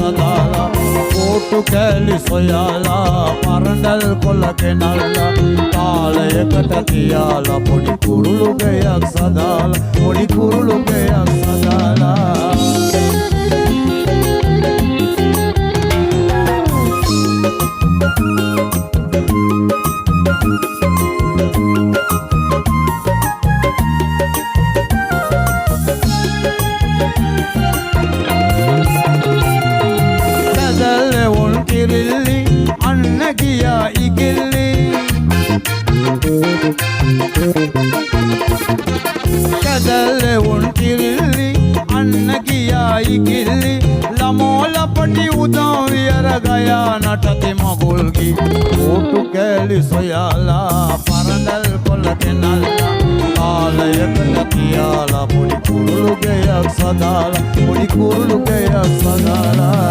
සදාලා කෝටු කැලි සොයාලා පරඬල් කොළ කෙනල්ලා කාලයකට තියාලා පොඩි කුරුළු ගෙයක් සදාලා පොඩි කුරුළු ගෙයක් සදාලා කිරිල්ලි අන්න ගියා ඉගිල්ලි කදල්ලේ උන් කිරිල්ලි අන්න ගියා ඉගිල්ලි ළමෝලපටි උදා වියර ගයා නටති මගුල්ගි කෝටු කැලි සොයාලා පරඬල් කොළ කෙනල්ලා කාලයකට තියාලා පොඩි කුරුළු ගෙයක් සදාලා පොඩි කුරුළු ගෙයක් සදාලා